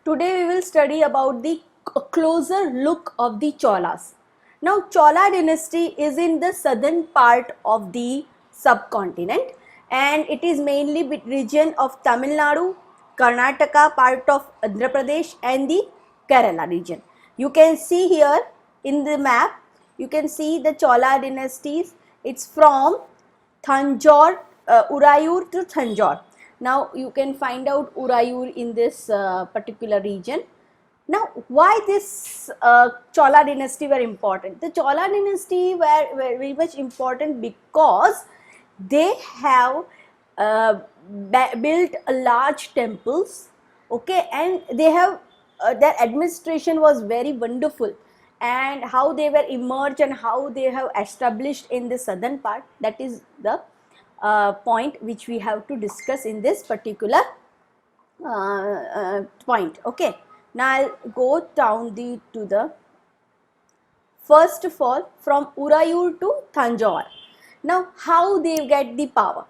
Today we will study about the closer look of the Cholas. Now Chola dynasty is in the southern part of the subcontinent and it is mainly region of Tamil Nadu, Karnataka, part of Andhra Pradesh and the Kerala region. You can see here in the map, you can see the Chola dynasties. It's from Thanjore, Urayur to Thanjore. Now you can find out Urayur in this particular region. Now why this Chola dynasty were important? The Chola dynasty were very much important because they have built a large temples, okay, and they have their administration was very wonderful, and how they were emerged and how they have established in the southern part, that is the point which we have to discuss in this particular point. Okay, now I'll go down to the first of all from Urayur to Thanjore. Now how they get the power?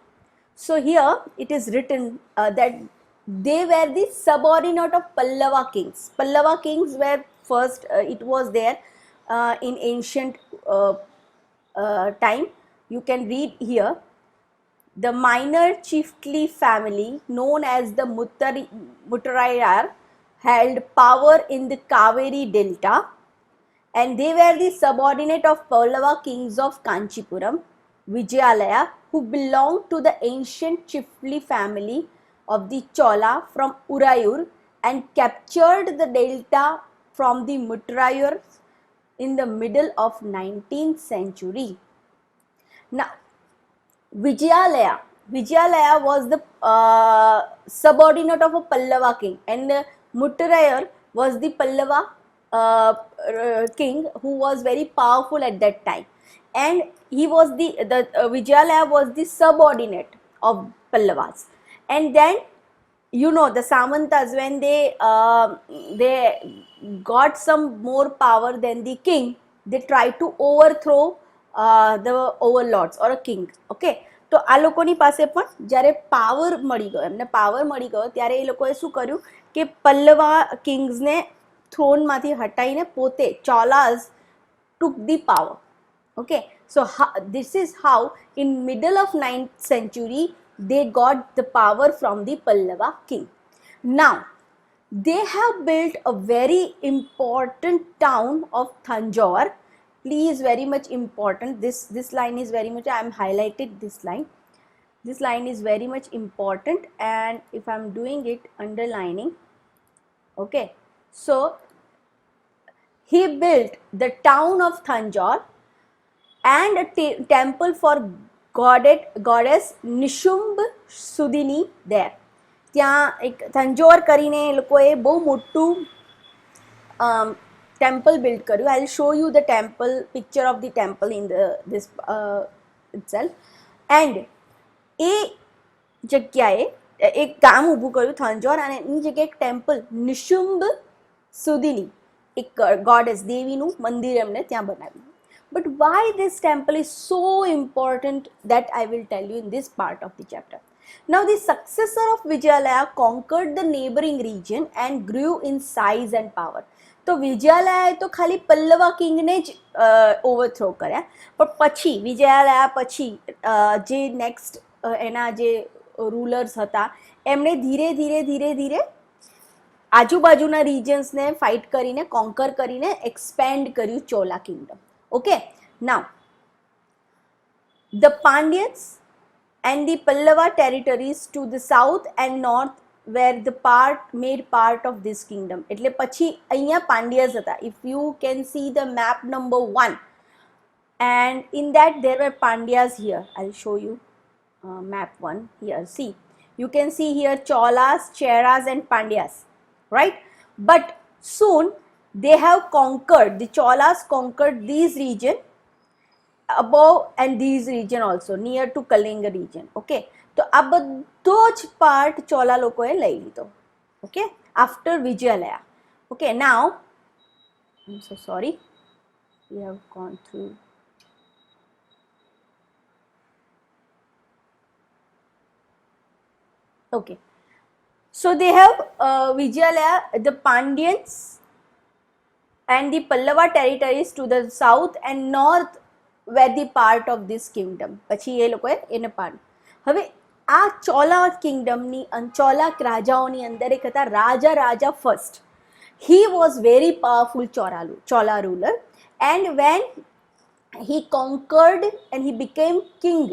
So here it is written that they were the subordinate of Pallava kings. Pallava kings were first, it was there in ancient time. You can read here. The minor chiefly family known as the Muttarayar held power in the Kaveri Delta, and they were the subordinate of Pallava kings of Kanchipuram, Vijayalaya, who belonged to the ancient chiefly family of the Chola from Urayur and captured the delta from the Muttarayars in the middle of 19th century. Now, Vijayalaya was the subordinate of a Pallava king, and Muttarayar was the Pallava king who was very powerful at that time, and he was the Vijayalaya was the subordinate of Pallavas, and then you know the Samantas, when they got some more power than the king, they tried to overthrow the overlords or a king. Okay, તો આ લોકોની પાસે પણ જ્યારે power મળી ગયો, એમને power મળી ગયો ત્યારે એ લોકોએ શું કર્યું કે પલ્લવા કિંગ્સને થ્રોનમાંથી હટાઈને પોતે ચોલાસ took the power. Okay, so this is how in middle of 9th century they got the power from the Pallava king. Now they have built a very important town of Thanjore. Please, very much important, this line is very much, I am highlighted this line is very much important, and if I am doing it underlining, okay, so he built the town of Thanjore and a temple for goddess Nishumb Sudini there. ત્યાં એક થંજોર કરીને એ લોકોએ બહુ મોટું temple built કર્યું. I will show you the temple, picture of the temple in this itself. And એ જગ્યાએ એક ગામ ઊભું કર્યું થંજોર, અને એની જગ્યાએ એક ટેમ્પલ નિશુંબ સુદીની, એક ગોડેસ દેવીનું મંદિર એમણે ત્યાં બનાવ્યું. But why this temple is so important, that I will tell you in this part of the chapter. Now the successor of Vijayalaya conquered the neighboring region and grew in size and power. તો વિજયાલયાએ તો ખાલી પલ્લવા કિંગને જ ઓવરથ્રો કર્યા, પણ પછી વિજયાલયા પછી જે next એના જે રૂલર્સ હતા એમણે ધીરે ધીરે ધીરે ધીરે આજુબાજુના રિજન્સને ફાઇટ કરીને કોન્કર કરીને એક્સપેન્ડ કર્યું Chola Kingdom. Okay, now the Pandyas and the Pallava territories to the south and north were the made part of this kingdom. એટલે પછી અહીંયા Pandyas હતા. If you can see the map number 1, and in that there were Pandyas here. I'll show you map 1 here. See, you can see here Cholas, Cheras and Pandyas, right? But soon they have conquered, the Cholas conquered these region above and these region also near to Kalinga region. Okay, તો આ બધો જ part Chola લોકોએ લઈ લીધો. Okay, after Vijayalaya. Okay, now I'm so sorry, we have gone through. Okay, So they have Vijayalaya, the Pandyans and the Pallava territories to the south and north were the part of this kingdom. પછી એ લોકોએ એને પાડ. હવે આ ચોલા કિંગડમની ચોલા રાજાઓની અંદર એક હતા રાજા રાજા first. He was very powerful Chola ruler, and when he conquered and he became king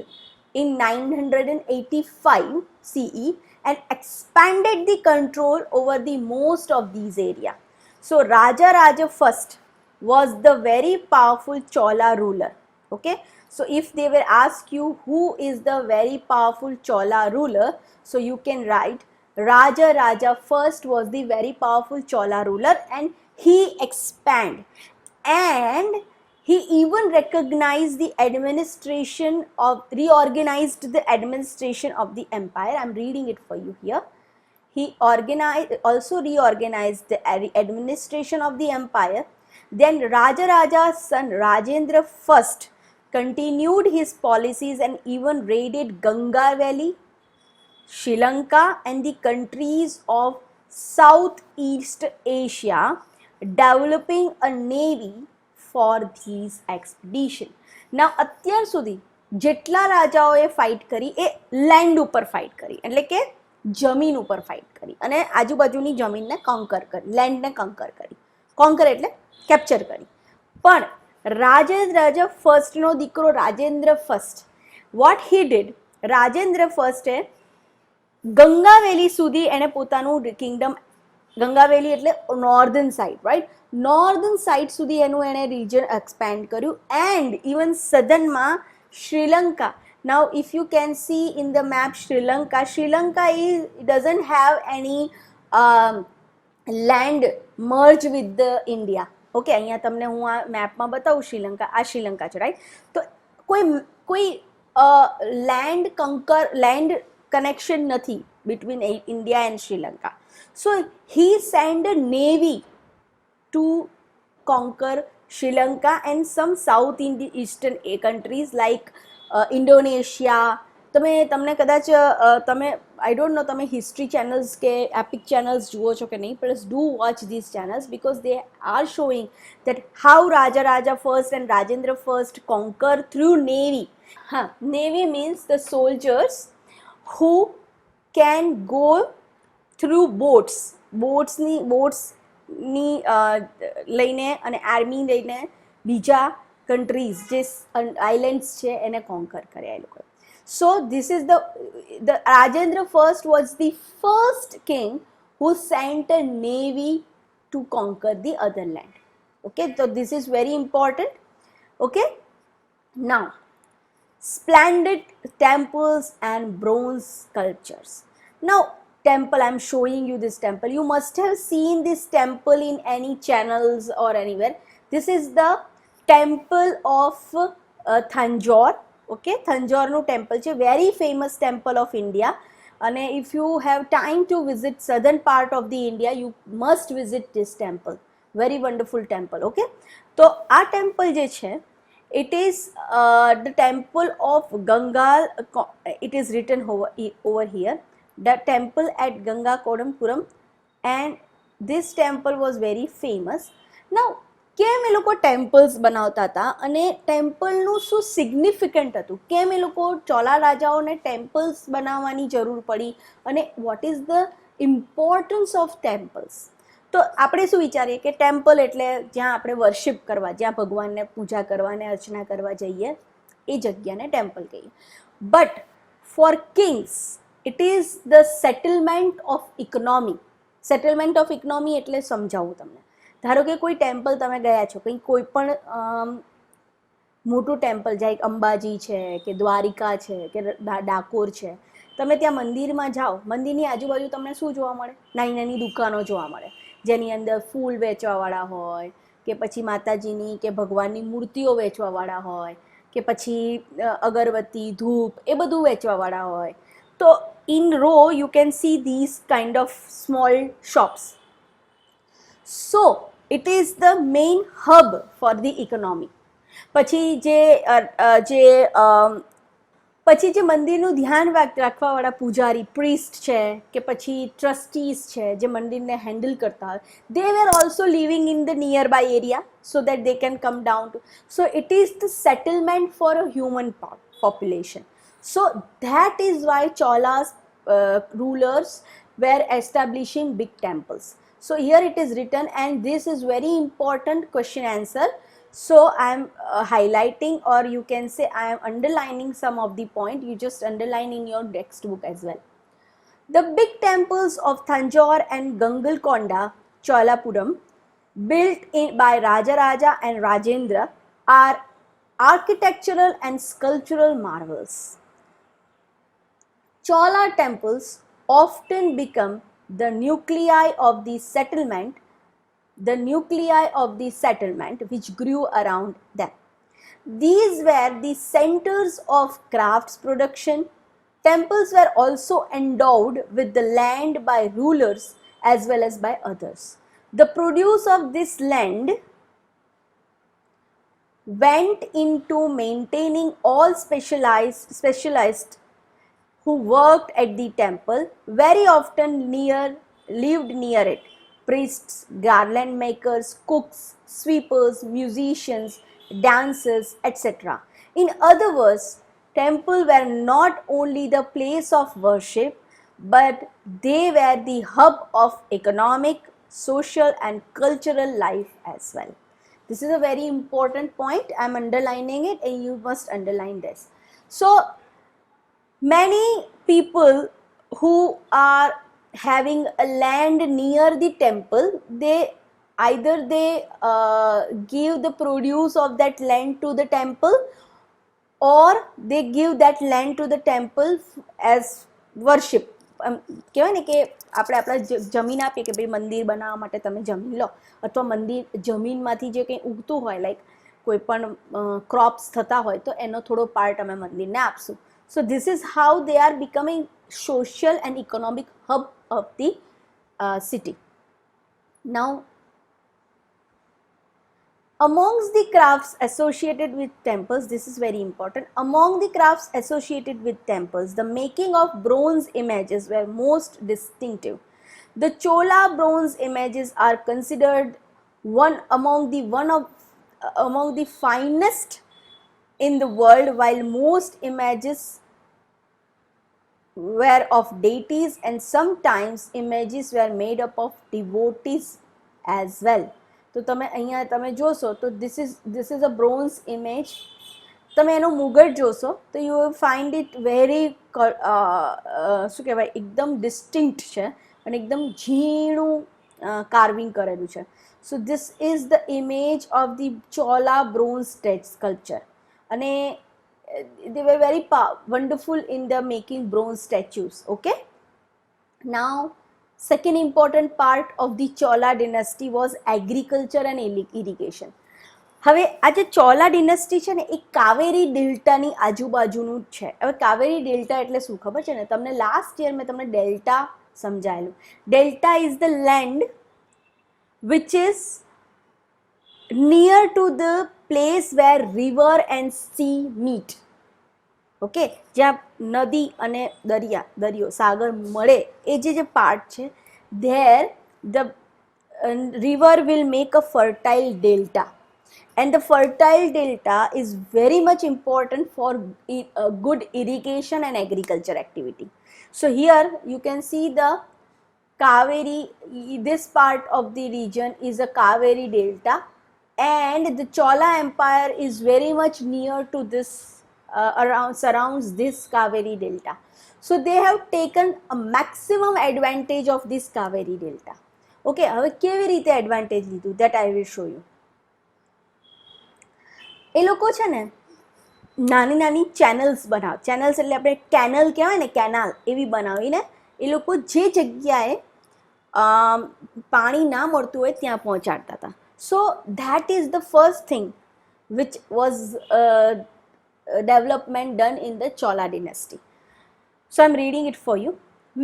in 985 CE and expanded the control over the most of these areas. So Raja Raja first was the very powerful Chola ruler. Okay, so if they will ask you who is the very powerful Chola ruler, so you can write Raja Raja first was the very powerful Chola ruler, and he expanded, and he even recognized the administration of, reorganized the administration of the empire. I'm reading it for you here. He also reorganized the administration of the empire. Then Raja Raja's son Rajendra first continued his policies and even raided Ganga Valley, Sri Lanka and the countries of Southeast Asia, developing a navy for these expedition. Now અત્યાર સુધી જેટલા રાજાઓએ fight કરી એ land ઉપર fight કરી, એટલે કે જમીન ઉપર ફાઇટ કરી અને આજુબાજુની જમીનને કોન્કર કરી, લેન્ડને કોન્કર કરી. કોન્કર એટલે કેપ્ચર કરી. પણ રાજેન્દ્ર રાજા ફર્સ્ટનો દીકરો Rajendra first, what he did, Rajendra ફર્સ્ટે ગંગાવેલી સુધી એણે પોતાનું કિંગડમ, ગંગાવેલી એટલે northern side, right, northern side સુધી એનું એણે રિજન એક્સપેન્ડ કર્યું, એન્ડ ઇવન સદનમાં Sri Lanka. Now if you can see in the map Sri Lanka doesn't have any land merge with the India. Okay, અહીંયા તમને હું આ મેપમાં બતાવું શ્રીલંકા, આ શ્રીલંકા છે, રાઈટ. તો કોઈ લેન્ડ કનેક્શન નથી between India and Sri Lanka. So he sent a navy to conquer Sri Lanka and some South Eastern countries like Indonesia. તમને કદાચ તમે આઈ ડોન્ટ નો તમે હિસ્ટ્રી ચેનલ્સ કે એપિક ચેનલ્સ જુઓ છો કે નહીં, plus do watch this channels because they are showing that how Raja Raja first and Rajendra first conquer through navy. Navy means the soldiers who can go through બોટ્સની લઈને અને army લઈને બીજા countries જે islands છે એને conquer કર્યા એ લોકોએ. So this is the Rajendra first was the first king who sent a navy to conquer the other land. Okay, so this is very important. Okay, now splendid temples and bronze sculptures. Now temple, I'm showing you this temple. You must have seen this temple in any channels or anywhere. This is the temple of Thanjore. Okay, Thanjore temple છે, very famous temple of India. And if you have time to visit southern part of the India, you must visit this temple. Very wonderful temple. Okay, so our temple je છે, it is the temple of Gangal. It is written over here, the temple at Ganga Kodampuram, and this temple was very famous. Now કેમ એ લોકો temples બનાવતા હતા અને ટેમ્પલનું શું significant હતું, કેમ એ લોકો ચોલા રાજાઓને ટેમ્પલ્સ બનાવવાની જરૂર પડી અને what is the importance of temples. તો આપણે શું વિચારીએ કે ટેમ્પલ એટલે જ્યાં આપણે વર્શિપ કરવા, જ્યાં ભગવાનને પૂજા કરવાને અર્ચના કરવા જઈએ એ જગ્યાને ટેમ્પલ કહીએ. But four Kings it is the settlement of economy. Settlement of economy એટલે સમજાવું તમને. ધારો કે કોઈ ટેમ્પલ તમે ગયા છો, કંઈ કોઈ પણ મોટું ટેમ્પલ જાય, અંબાજી છે કે દ્વારિકા છે કે ડાકોર છે, તમે ત્યાં મંદિરમાં જાઓ, મંદિરની આજુબાજુ તમને શું જોવા મળે? નાની નાની દુકાનો જોવા મળે, જેની અંદર ફૂલ વેચવાવાળા હોય કે પછી માતાજીની કે ભગવાનની મૂર્તિઓ વેચવાવાળા હોય કે પછી અગરબત્તી, ધૂપ, એ બધું વેચવાવાળા હોય. તો in row you can see this kind of small shops. So it is the main hub for the economy. પછી જે પછી જે મંદિરનું ધ્યાન રાખવાવાળા પૂજારી પ્રીસ્ટ છે કે પછી ટ્રસ્ટીઝ છે જે મંદિરને હેન્ડલ કરતા હોય, they were also living in the nearby area so that they can come down to, so it is the settlement for a human population. So that is why Chola's rulers were establishing big temples. So here it is written, and this is very important question answer. So I am highlighting, or you can say I am underlining some of the point. You just underline in your textbook as well. The big temples of Thanjore and Gangalkonda, Cholapuram, built by Rajaraja and Rajendra, are architectural and sculptural marvels. Chola temples often become the nuclei of the settlement which grew around them. These were the centers of crafts production. Temples were also endowed with the land by rulers as well as by others. The produce of this land went into maintaining all specialized who worked at the temple, very often lived near it. Priests, garland makers, cooks, sweepers, musicians, dancers, etc. In other words, temples were not only the place of worship, but they were the hub of economic, social and cultural life as well. This is a very important point. I am underlining it and you must underline this. So many people who are having a land near the temple, they either give the produce of that land to the temple, or they give that land to the temple as worship. કહેવાય ને કે આપણે આપણા જમીન આપીએ કે ભાઈ મંદિર બનાવવા માટે તમે જમીન લો, અથવા મંદિર જમીનમાંથી જે કંઈ ઉગતું હોય, લાઈક કોઈ પણ ક્રોપ્સ થતા હોય તો એનો થોડો પાર્ટ અમે મંદિરને આપશું. So this is how they are becoming social and economic hub of the city. Now, amongst the crafts associated with temples, this is very important. Among the crafts associated with temples, the making of bronze images were most distinctive. The Chola bronze images are considered among the finest in the world, while most images were of deities and sometimes images were made up of devotees as well. તો તમે અહીંયા તમે જોશો તો this is a bronze image. તમે એનો મુગટ જોશો તો you will find it very શું કહેવાય એકદમ ડિસ્ટિંક્ટ છે અને એકદમ ઝીણું કાર્વિંગ કરેલું છે. So this is the image of the Chola bronze sculpture, અને they were very wonderful in the making bronze statues. Okay, now second important part of the Chola dynasty was agriculture and irrigation. હવે આ જે ચોલા ડિનેસ્ટી છે ને એ કાવેરી ડેલ્ટાની આજુબાજુનું જ છે. હવે કાવેરી ડેલ્ટા એટલે શું ખબર છે ને તમને? લાસ્ટ યર મેં તમને ડેલ્ટા સમજાયેલું. Delta is the land which is near to the place where river and sea meet. Okay, જ્યાં નદી અને દરિયો સાગર મળે એ જે પાર્ટ છે, there the river will make a fertile delta, and the fertile delta is very much important for good irrigation and agriculture activity. So here you can see the Kaveri, this part of the region is a Kaveri delta, and the Chola empire is very much near to this surrounds this Kaveri delta. So they have taken a maximum advantage of this Kaveri delta. Okay, હવે કેવી રીતે advantage લીધું, that I will show you. એ લોકો છે ને નાની નાની channels બનાવે. ચેનલ્સ એટલે આપણે કેનલ કહેવાય ને, કેનાલ એવી બનાવીને એ લોકો જે જગ્યાએ પાણી ના મળતું હોય ત્યાં પહોંચાડતા હતા. So that is the first thing which was development done in the Chola dynasty. So I am reading it for you.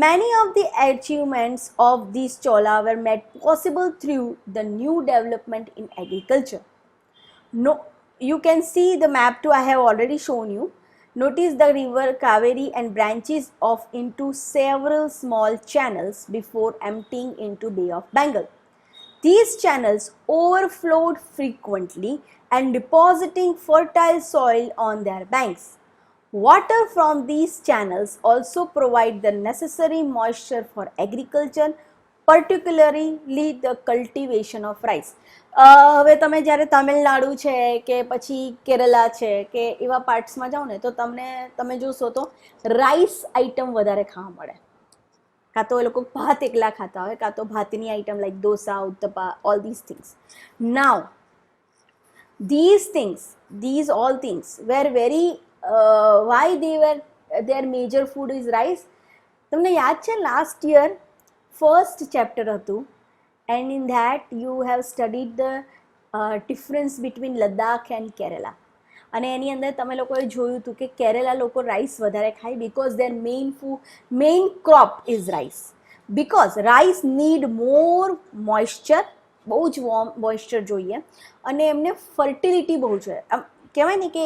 Many of the achievements of these Chola were made possible through the new development in agriculture. No, you can see the map too, I have already shown you. Notice the river Kaveri and branches off into several small channels before emptying into Bay of Bengal. These channels overflowed frequently and depositing fertile soil on their banks. Water from these channels also provide the necessary moisture for agriculture, particularly the cultivation of rice. હવે તમે જ્યારે તમિલનાડુ છે કે પછી કેરલા છે કે એવા પાર્ટ્સમાં જાઓ ને તો તમે જોશો તો રાઈસ આઈટમ વધારે ખાવા મળે. કાં તો એ લોકો ભાત એકલા ખાતા હોય, કાં તો ભાતની item like dosa, uttapa, all this things. Now these all things were very why their major food is rice. તમને યાદ છે લાસ્ટ યર ફર્સ્ટ ચેપ્ટર હતું and in that you have studied the difference between Ladakh and Kerala. અને એની અંદર તમે લોકોએ જોયું હતું કે કેરેલા લોકો રાઈસ વધારે ખાય because their main crop is rice, because rice need more moisture, બહુ જ મોઇસ્ચર જોઈએ અને એમને ફર્ટિલિટી બહુ જોઈએ. આમ કહેવાય ને કે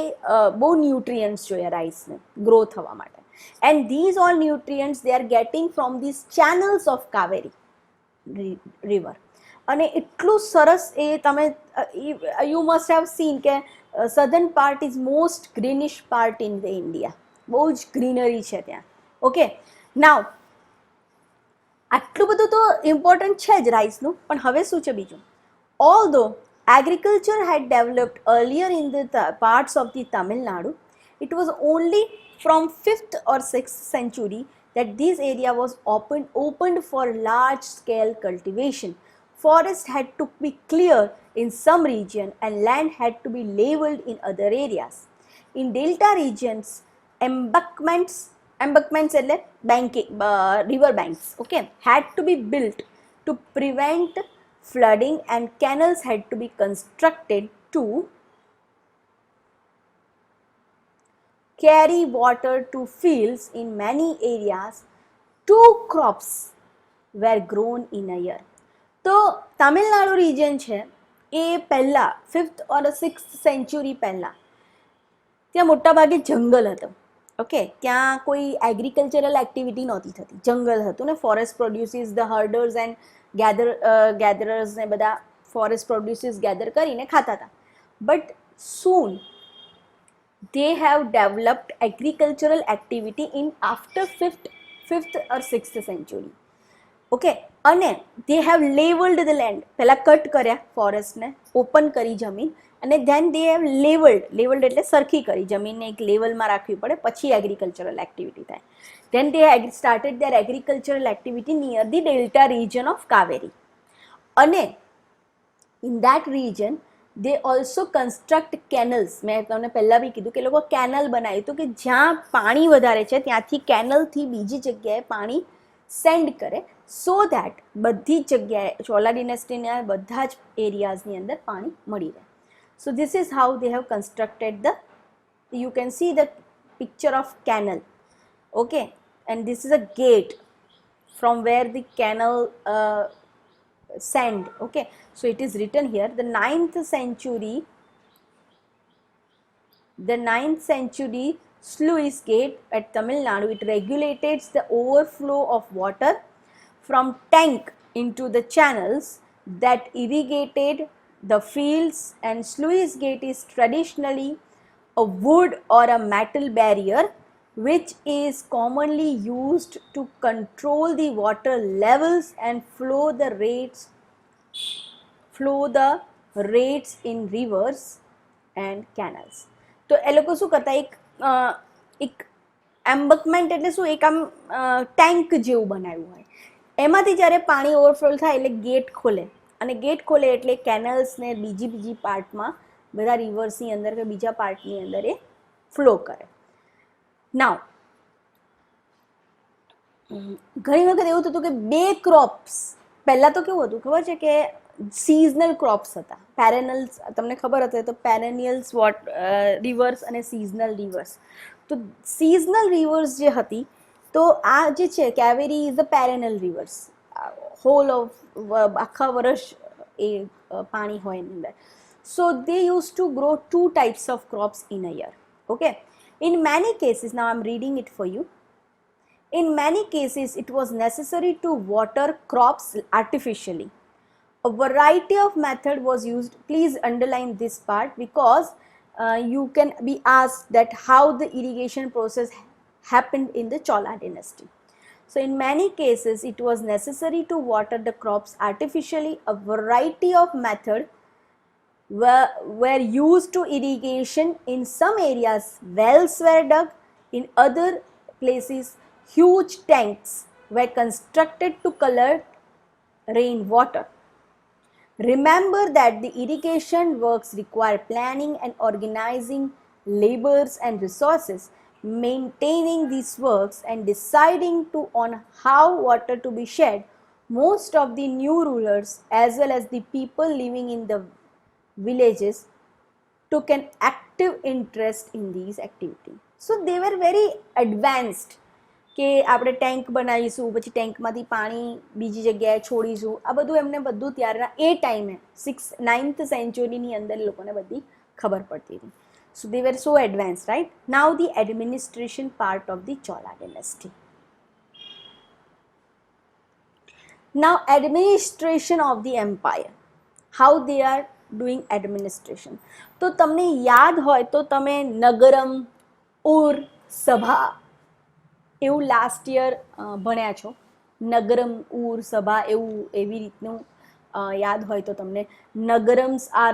બહુ ન્યુટ્રિયન્ટ્સ જોઈએ રાઈસને ગ્રો થવા માટે. And these all nutrients they are getting from these channels of Kaveri river. અને એટલું સરસ એ તમે યુ મસ્ટ હેવ સીન કે southern part is most greenish part in the India. બહુ જ ગ્રીનરી છે ત્યાં. ઓકે, નાવ આટલું બધું તો ઇમ્પોર્ટન્ટ છે જ રાઈસનું, પણ હવે શું છે બીજું? Although agriculture had developed earlier in the parts of the Tamil Nadu, it was only from 5th or 6th century that this area was opened for large scale cultivation. Forest had to be cleared in some region and land had to be leveled in other areas. In delta regions, embankments એટલે banking, river banks, okay, had to be built to prevent flooding and canals had to be constructed to carry water to fields. In many areas 2 crops were grown in a year. તો Tamil Nadu region છે એ પહેલાં 5th or 6th century પહેલાં ત્યાં મોટાભાગે જંગલ હતું. Okay, ત્યાં કોઈ એગ્રીકલ્ચરલ એક્ટિવિટી નહોતી થતી, જંગલ હતું ને ફોરેસ્ટ પ્રોડ્યુસીસ, ધ હર્ડર્સ એન્ડ ગેધરર્સ ને બધા ફોરેસ્ટ પ્રોડ્યુસીસ ગેધર કરીને ખાતા હતા. But soon they have developed agricultural activity in after 5th or 6th century. Okay, અને they have leveled the land. પહેલાં કટ કર્યા ફોરેસ્ટને, ઓપન કરી જમીન, અને ધેન દે હેવ લેવલ્ડ એટલે સરખી કરી જમીનને, એક લેવલમાં રાખવી પડે પછી એગ્રીકલ્ચરલ એક્ટિવિટી થાય. Then they started their agricultural activity near the delta region of Kaveri. અને in that region they also construct canals. મેં તમને પહેલાં બી કીધું કે લોકો કેનલ બનાવ્યું હતું કે જ્યાં પાણી વધારે છે ત્યાંથી કેનલથી બીજી જગ્યાએ પાણી સેન્ડ કરે, સો દેટ બધી જ જગ્યાએ ચોલા ડિનેસ્ટીના બધા જ એરિયાઝની અંદર પાણી મળી રહે. So this is how they have constructed the, you can see the picture of canal. Okay, and this is a gate from where the canal send. Okay, so it is written here the 9th century sluice gate at Tamil Nadu. It regulates the overflow of water from tank into the channels that irrigated the fields, and sluice gate is traditionally a wood or a metal barrier which is commonly used to control the water levels and flow the rates in rivers and canals. તો એ લોકો શું કરતા, એક એમ્બકમેન્ટ એટલે શું, એક આમ tank જેવું બનાવ્યું હોય, એમાંથી જ્યારે પાણી ઓવરફ્લો થાય એટલે ગેટ ખોલે, અને ગેટ ખોલે એટલે કેનલ્સને બીજી પાર્ટમાં બધા રિવર્સની અંદર કે બીજા પાર્ટની અંદર એ ફ્લો કરે. નાવ ઘણી વખત એવું થતું કે 2 ક્રોપ્સ, પહેલાં તો કેવું હતું ખબર છે કે સિઝનલ ક્રોપ્સ હતા, પેરેનલ્સ, તમને ખબર હશે તો પેરેનિયલ્સ રિવર્સ અને સિઝનલ રિવર્સ. તો સિઝનલ રિવર્સ જે હતી, તો આ જે છે Kaveri is a perennial rivers, whole of આખા વર્ષ એ પાણી હોય એની અંદર. So they use to grow 2 types of crops in a year. Okay, In many cases, now I'm reading it for you. In many cases, it was necessary to water crops artificially. A variety of method was used. Please underline this part because you can be asked that how the irrigation process happened in the Chola dynasty. So in many cases, it was necessary to water the crops artificially. A variety of method were used to irrigation. In some areas, wells were dug. In other places, huge tanks were constructed to collect rainwater. Remember that the irrigation works require planning and organizing labors and resources. Maintaining these works and deciding on how water to be shed, most of the new rulers as well as the people living in the villages took an active interest in these activities. So they were very advanced કે આપણે tank બનાવીશું, પછી ટેન્કમાંથી પાણી બીજી જગ્યાએ છોડીશું, આ બધું એમને બધું ત્યારના એ ટાઈમે 9th સેન્ચુરીની અંદર લોકોને બધી ખબર પડતી હતી. So they were so advanced, right? Now the administration part of the Chola dynasty. Now administration of the empire, how they are doing administration. તો તમને યાદ હોય તો તમે નગરમ, ઉર, સભા એવું લાસ્ટ યર ભણ્યા છો. નગરમ, ઉર, સભા એવું એવી રીતનું યાદ હોય તો તમને. નગરમ્સ R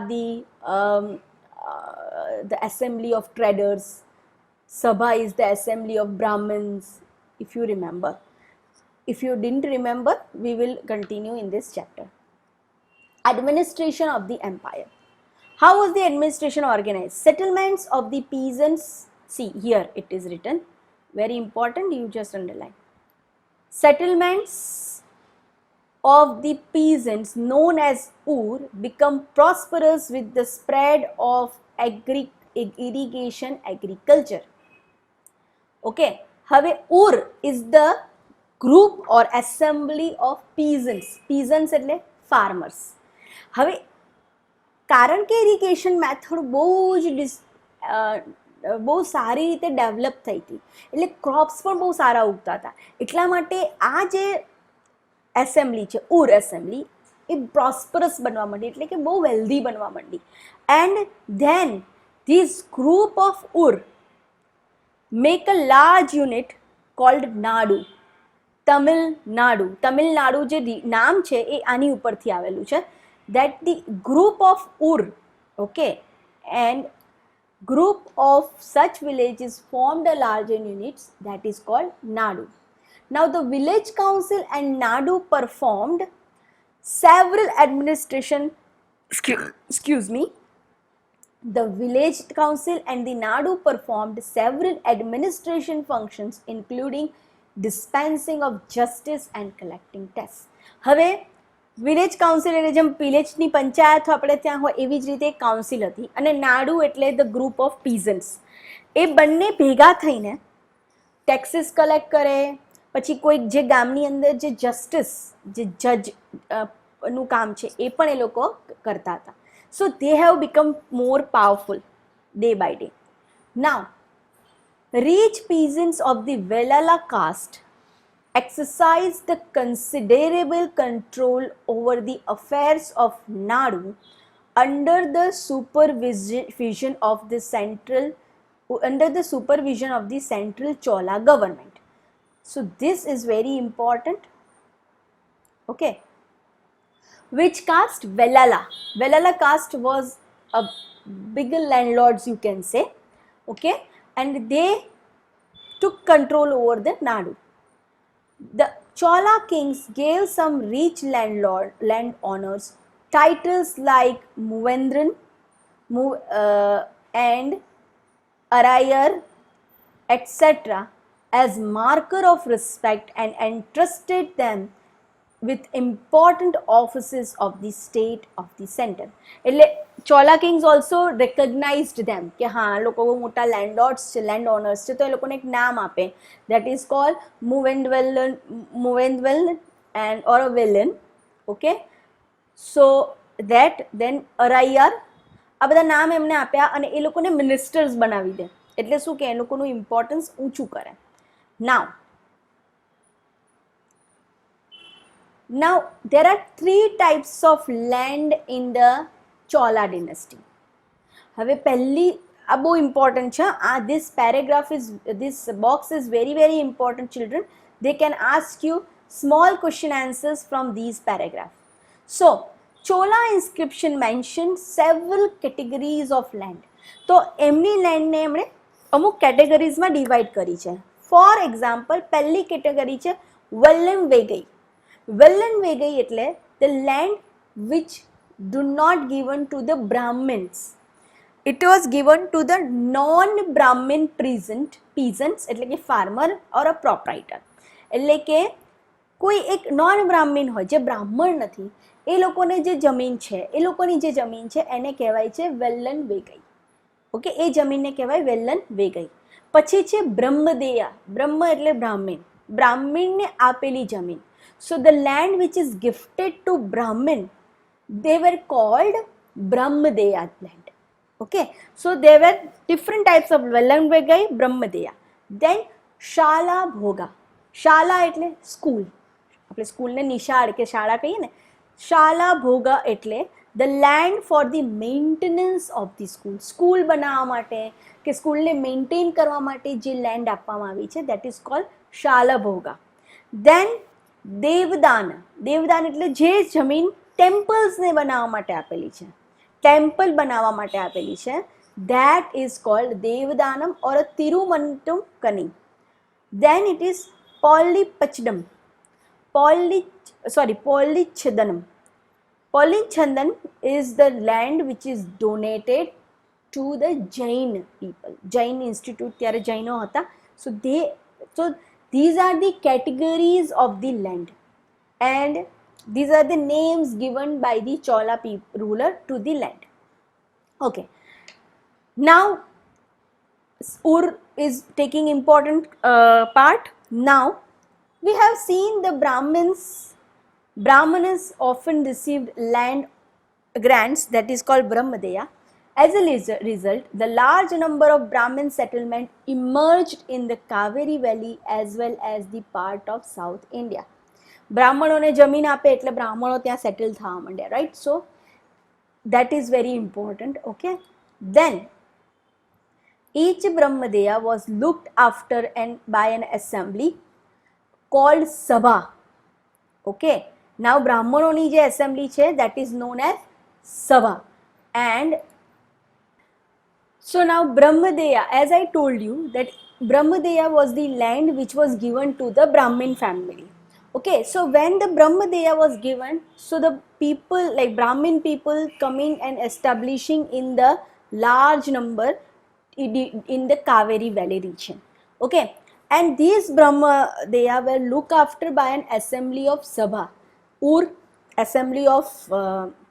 the assembly of traders. Sabha is the assembly of Brahmins, if you remember. If you didn't remember, we will continue in this chapter. Administration of the empire. How was the administration organized? Settlements of the peasants. See, here it is written. Very important, you just underline. Settlements of the peasants known as Ur become prosperous with the spread of irrigation agriculture. Okay, હવે Ur is the group or assembly of peasants. Peasants એટલે farmers. હવે કારણ કે irrigation method બહુ સારી રીતે develop થઈ હતી, એટલે ક્રોપ્સ પણ બહુ સારા ઉગતા હતા. એટલા માટે આ જે એસેમ્બલી છે, ઉર એસેમ્બલી, એ પ્રોસ્પરસ બનવા માંડી, એટલે કે બહુ વેલ્ધી બનવા માંડી. And then this group of ur make a large unit cold Nadu. Tamil Nadu જે નામ છે એ આની ઉપરથી આવેલું છે. that the group of Ur, okay, and group of such villages formed a larger units that is called Nadu. Now the village council and Nadu performed several administration, excuse me, the village council and the Nadu performed several administration functions including dispensing of justice and collecting tax. હવે village council એટલે જેમ વિલેજની પંચાયત આપણે ત્યાં હોય એવી જ રીતે એક કાઉન્સિલ હતી, અને નાડુ એટલે ધ ગ્રુપ ઓફ પીઝન્ટ્સ. એ બંને ભેગા થઈને ટેક્સીસ કલેક્ટ કરે, પછી કોઈ જે ગામની અંદર જે જસ્ટિસ, જે જજનું કામ છે એ પણ એ લોકો કરતા હતા. So they have become more powerful day by day. Now rich peasants of the Velala caste exercised the considerable control over the affairs of Nadu under the supervision of the central Chola government. So this is very important. Okay. Which caste? Velala. Velala caste was a bigger landlords, you can say. Okay. And they took control over the Nadu. The Chola kings gave some rich landowners titles like Muvendran and Arayar, etc. as marker of respect and entrusted them with important offices of the state of the center. એટલે Chola Kings also રેકગ્નાઇઝડ ધેમ કે હા લોકો બહુ મોટા land owners છે, તો એ લોકોને એક નામ આપે, that is called Muvendavelan and or a Velan. Okay, so that then Arayar, આ બધા નામ એમને આપ્યા અને એ લોકોને મિનિસ્ટર્સ બનાવી દે. એટલે શું કે એ લોકોનું ઇમ્પોર્ટન્સ ઊંચું કરે. Now there are three types of land in the Chola dynasty. હવે પહેલી આ બહુ ઇમ્પોર્ટન્ટ છે. this paragraph is, this box is very very important children. They can ask you small question answers from these paragraphs. So Chola inscription mentioned several categories of land. તો એમની લેન્ડને એમણે અમુક કેટેગરીઝમાં divide કરી છે. ફોર એક્ઝામ્પલ પહેલી category છે વેલ્લન વેગઈ. વેલ્લન વેગઈ એટલે the land which do not given to the Brahmins. It was given to the non-Brahmin peasants એટલે કે farmer or a proprietor. એટલે કે કોઈ એક નોન બ્રાહ્મણ હોય જે બ્રાહ્મણ નથી એ લોકોને જે જમીન છે એ લોકોની જે જમીન છે એને કહેવાય છે વેલ્લન વેગઈ. ઓકે, એ જમીનને કહેવાય વેલ્લન વેગઈ. પછી છે બ્રહ્મદેયા. બ્રહ્મ એટલે બ્રાહ્મણ, બ્રાહ્મણને આપેલી જમીન. So the land which is gifted to Brahmin, they were called Brahmadeya land. Okay, so there were different types of Vellan Vegai, Brahmadeya. Then Shala Bhoga. Shala એટલે સ્કૂલ, આપણે સ્કૂલને નિશાળ કે શાળા કહીએ ને. શાલા ભોગા એટલે the land for the maintenance of the school. School બનાવવા માટે કે સ્કૂલને મેન્ટેન કરવા માટે જે લેન્ડ આપવામાં આવી છે that is called શાલા ભોગા. Then Devdan. Devdan એટલે જે જમીન ટેમ્પલ્સને બનાવવા માટે આપેલી છે, ટેમ્પલ બનાવવા માટે આપેલી છે, that is called દેવદાનમ or a તિરુમન્તુમ કની. Then it is Pollichadam. Pollichadanam. Pollichadan is the land which is donated to the Jain people. Jain Institute ત્યારે જૈનો હતા. So these are the categories of the land and these are the names given by the Chola ruler to the land. Okay, now Ur is taking important part. Now we have seen the Brahmanas often received land grants, that is called Brahmadeya. As a result, the large number of Brahmin settlements emerged in the Kaveri Valley as well as the part of South India. બ્રાહ્મણોને જમીન આપે એટલે બ્રાહ્મણો ત્યાં settle થવા માંડ્યા, right? So that is very important. Okay, then each Brahmadeya was looked after by an assembly called Sabha. Okay, now બ્રાહ્મણોની જે assembly છે that is known as Sabha. And so now Brahmadeya, as I told you that Brahmadeya was the land which was given to the Brahmin family. Okay, so when the Brahmadeya was given, so the people like Brahmin people coming and establishing in the large number in the Kaveri Valley region. Okay, and these Brahmadeya were looked after by an assembly of Sabha. Ur, assembly of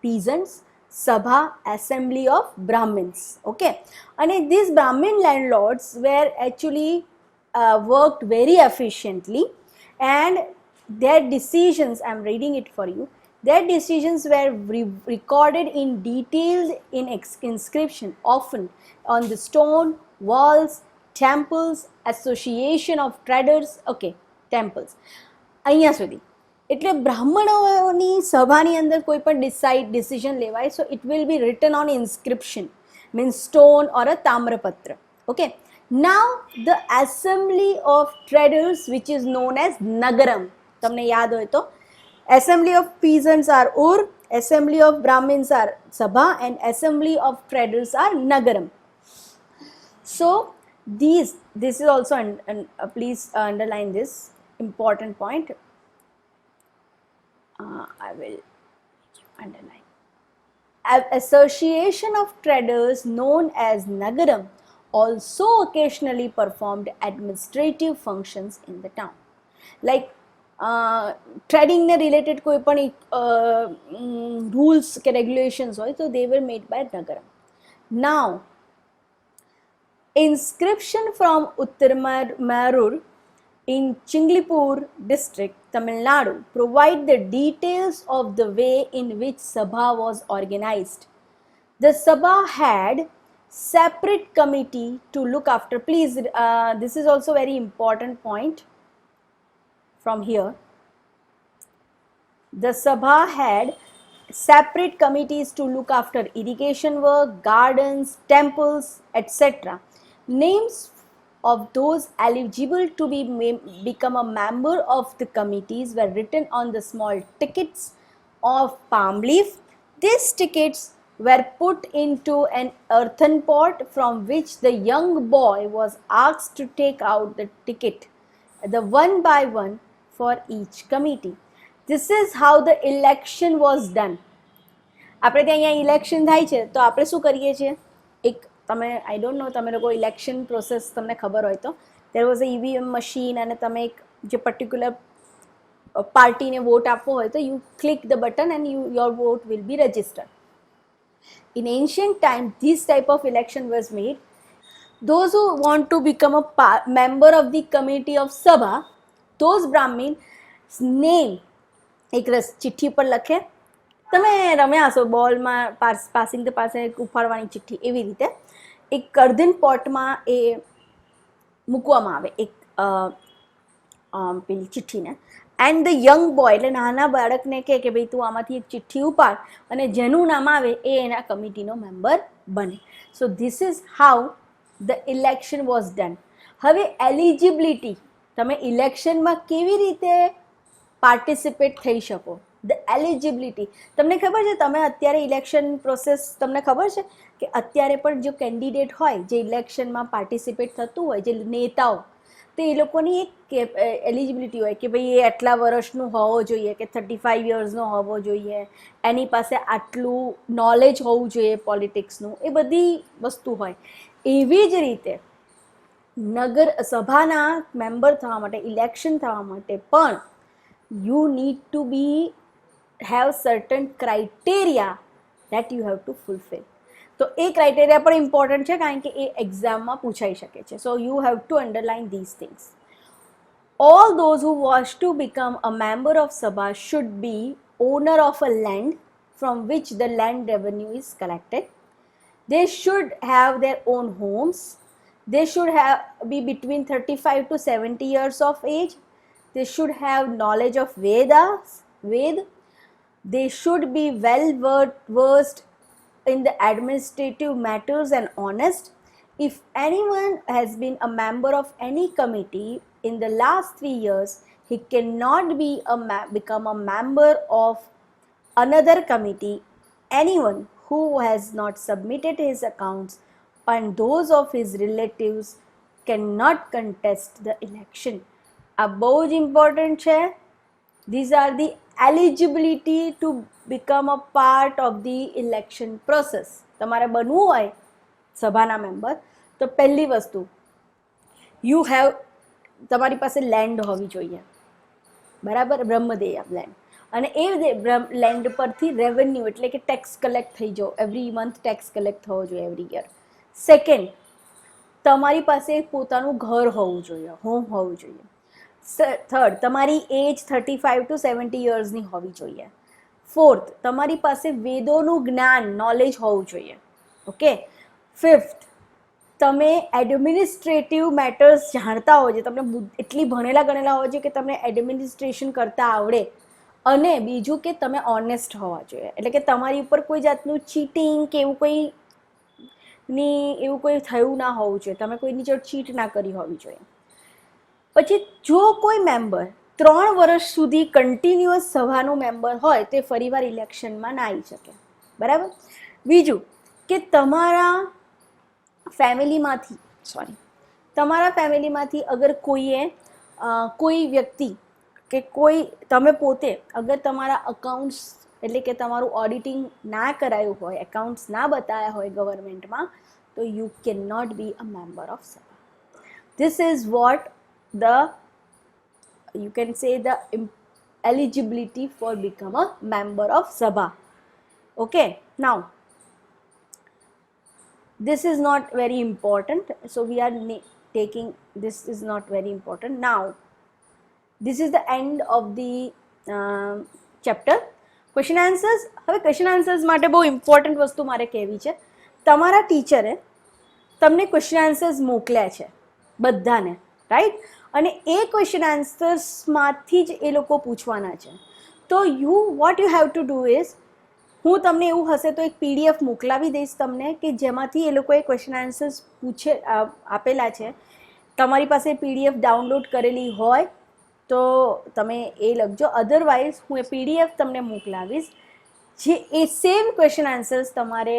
peasants, Sabha, assembly of Brahmins. Okay, and these Brahmin landlords were actually worked very efficiently and their decisions, I am reading it for you, their decisions were recorded in detailed in inscription often on the stone walls, temples, association of traders. Okay, temples. અહીંયા સુધી એટલે બ્રાહ્મણોની સભાની અંદર કોઈ પણ decision લેવાય, so it will be written on inscription, means stone or a tamrapatra. Okay, now the assembly of traders which is known as Nagaram. તમને યાદ હોય તો assembly of peasants are Ur, assembly of Brahmins are Sabha and assembly of traders are Nagaram. So this is also please underline this important point. I will underline. An association of traders known as Nagaram also occasionally performed administrative functions in the town. Like ટ્રેડિંગને related કોઈ પણ rules કે regulations હોય તો they were made by Nagaram. Now inscription from Uttarmarur in Chinglipur district, Tamil Nadu, provide the details of the way in which Sabha was organized. The Sabha had separate committee to look after. Please, this is also very important point from here. The Sabha had separate committees to look after irrigation work, gardens, temples, etc. Names of those eligible to become a member of the committees were written on the small tickets of palm leaf. These tickets were put into an earthen pot from which the young boy was asked to take out the ticket, the one by one, for each committee. This is how the election was done. આપણે ત્યાં અહીંયા election થાય છે તો આપણે શું કરીએ છીએ, એક તમે આઈ ડોન્ટ નો તમે લોકો ઇલેક્શન પ્રોસેસ તમને ખબર હોય તો there was a EVM machine અને તમે એક જે પર્ટિક્યુલર પાર્ટીને વોટ આપવો હોય તો you click the button and your what will be registered. In ancient time, this type of election was made. Those who want to become a member of the committee of Sabha, those Brahmin's name એક ચિઠ્ઠી પર લખે. તમે રમ્યા હશો બોલમાં passing the પાસે ઉપાડવાની ચિઠ્ઠી, એવી રીતે એક કર્દન પોટમાં એ મૂકવામાં આવે એક પેલી ચિઠ્ઠીને. એન્ડ ધ યંગ બોય એટલે નાના બાળકને કહે કે ભાઈ તું આમાંથી એક ચિઠ્ઠી ઉપાડ અને જેનું નામ આવે એ એના કમિટીનો મેમ્બર બને. સો this is how the election was done. હવે એલિજિબિલિટી, તમે ઇલેક્શનમાં કેવી રીતે પાર્ટિસિપેટ થઈ શકો, ધ એલિજિબિલિટી. તમને ખબર છે, તમે અત્યારે ઇલેક્શન પ્રોસેસ તમને ખબર છે કે અત્યારે પણ જો કેન્ડિડેટ હોય જે ઇલેક્શનમાં પાર્ટિસિપેટ થતું હોય, જે નેતાઓ, તો એ લોકોની એક એલિજિબિલિટી હોય કે ભાઈ એ આટલા વર્ષનું હોવો જોઈએ, કે 35 યર્સનો હોવો જોઈએ, એની પાસે આટલું નોલેજ હોવું જોઈએ પોલિટિક્સનું, એ બધી વસ્તુ હોય. એવી જ રીતે નગર સભાના મેમ્બર થવા માટે, ઇલેક્શન થવા માટે પણ you need to have certain criteria that you have to fulfill. તો એ ક્રાઇટેરિયા પણ ઇમ્પોર્ટન્ટ છે કારણ કે એ એક્ઝામમાં પૂછાઈ શકે છે. So you have to underline this things. All those who wish to become a member of Sabha should be owner of a land from which the land revenue is collected. They should have their own homes. They should be between 35 to 70 years of age. They should have knowledge of Vedas. They should be well versed in the administrative matters and honest. If anyone has been a member of any committee in the last 3 years, he cannot become a member of another committee. Anyone who has not submitted his accounts and those of his relatives cannot contest the election. આ બહુ જ important છે. These are the eligibility to become a part of the election process. તમારે બનવું હોય સભાના member તો પહેલી વસ્તુ, યુ હેવ, તમારી પાસે લેન્ડ હોવી જોઈએ, બરાબર, બ્રહ્મદેય લેન્ડ, અને એ લેન્ડ પરથી રેવન્યુ એટલે કે ટેક્સ કલેક્ટ થઈ જાઓ, એવરી મંથ ટેક્સ કલેક્ટ થવો જોઈએ, એવરી યર. સેકન્ડ, તમારી પાસે પોતાનું ઘર હોવું જોઈએ, હોમ હોવું જોઈએ. થર્ડ, તમારી એજ 35 to 70 યર્સની હોવી જોઈએ. ફોર્થ, તમારી પાસે વેદોનું જ્ઞાન, નોલેજ હોવું જોઈએ. ઓકે. ફિફ્થ, તમે એડમિનિસ્ટ્રેટિવ મેટર્સ જાણતા હોવો જોઈએ, તમને એટલી ભણેલા ગણેલા હોવા જોઈએ કે તમને એડમિનિસ્ટ્રેશન કરતા આવડે. અને બીજું કે તમે ઓનેસ્ટ હોવા જોઈએ, એટલે કે તમારી ઉપર કોઈ જાતનું ચીટિંગ કે એવું કોઈ થયું ના હોવું જોઈએ, તમે કોઈની જોડે ચીટ ના કરી હોવી જોઈએ. પછી જો કોઈ મેમ્બર 3 વર્ષ સુધી કન્ટિન્યુઅસ સભાનું મેમ્બર હોય તે ફરીવાર ઇલેક્શનમાં ના આવી શકે, બરાબર. બીજું કે તમારા ફેમિલીમાંથી અગર કોઈ વ્યક્તિ કે કોઈ તમે પોતે અગર તમારા અકાઉન્ટ્સ એટલે કે તમારું ઓડિટિંગ ના કરાયું હોય, એકાઉન્ટ્સ ના બતાવ્યા હોય ગવર્મેન્ટમાં, તો you can not be a member of sabha. This is what you can say the eligibility for become a member of Sabha. Okay, now this is not very important, so we are taking this is not very important. Now this is the end of the chapter. Question answers. હવે question answers માટે બહુ important વસ્તુ મારે કહેવી છે. તમારા ટીચરે તમને question answers મોકલ્યા છે બધાને, રાઈટ, અને એ ક્વેશ્ચન આન્સર્સમાંથી જ એ લોકો પૂછવાના છે. તો what you have to do is, હું તમને એવું હશે તો એક PDF મોકલાવી દઈશ તમને કે જેમાંથી એ લોકોએ ક્વેશ્ચન આન્સર્સ આપેલા છે. તમારી પાસે PDF ડાઉનલોડ કરેલી હોય તો તમે એ લખજો, અધરવાઇઝ હું એ PDF તમને મોકલાવીશ, જે એ સેમ ક્વેશ્ચન આન્સર્સ તમારે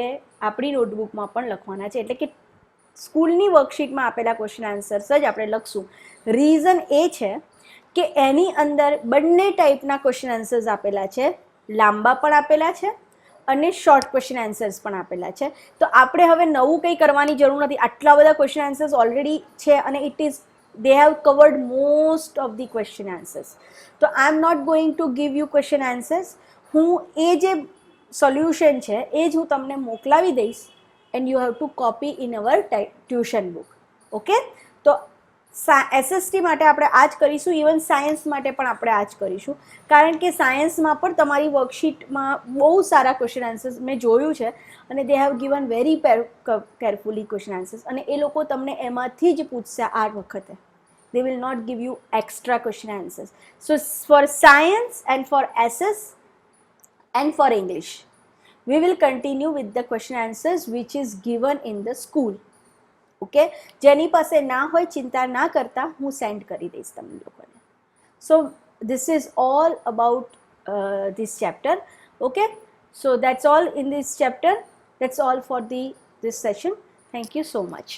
આપણી નોટબુકમાં પણ લખવાના છે. એટલે કે સ્કૂલની વર્કશીટમાં આપેલા ક્વેશ્ચન આન્સર્સ જ આપણે લખશું. રીઝન એ છે કે એની અંદર બંને ટાઈપના ક્વેશ્ચન આન્સર્સ આપેલા છે, લાંબા પણ આપેલા છે અને શોર્ટ ક્વેશ્ચન આન્સર્સ પણ આપેલા છે. તો આપણે હવે નવું કંઈ કરવાની જરૂર નથી, આટલા બધા ક્વેશ્ચન આન્સર્સ ઓલરેડી છે અને they have covered most of the question answers. તો I am not going to give you question answers. હું એ જે સોલ્યુશન છે એ જ હું તમને મોકલાવી દઈશ and you have to copy in our tuition book. Okay, તો SST માટે આપણે આ જ કરીશું, ઇવન સાયન્સ માટે પણ આપણે આ જ કરીશું, કારણ કે સાયન્સમાં પણ તમારી વર્કશીટમાં બહુ સારા ક્વેશ્ચન આન્સર્સ મેં જોયું છે અને they have given very carefully question answers, અને એ લોકો તમને એમાંથી જ પૂછશે આ વખતે. They will not give you extra question answers. So for science and for SS and for English, we will continue with the question answers which is given in the school. Okay, જેની પાસે ના હોય ચિંતા ના કરતા, હું send કરી દઈશ તમને લોકોને. સો this is all about this chapter. Okay, so that's all in this chapter. That's all for this session. Thank you so much.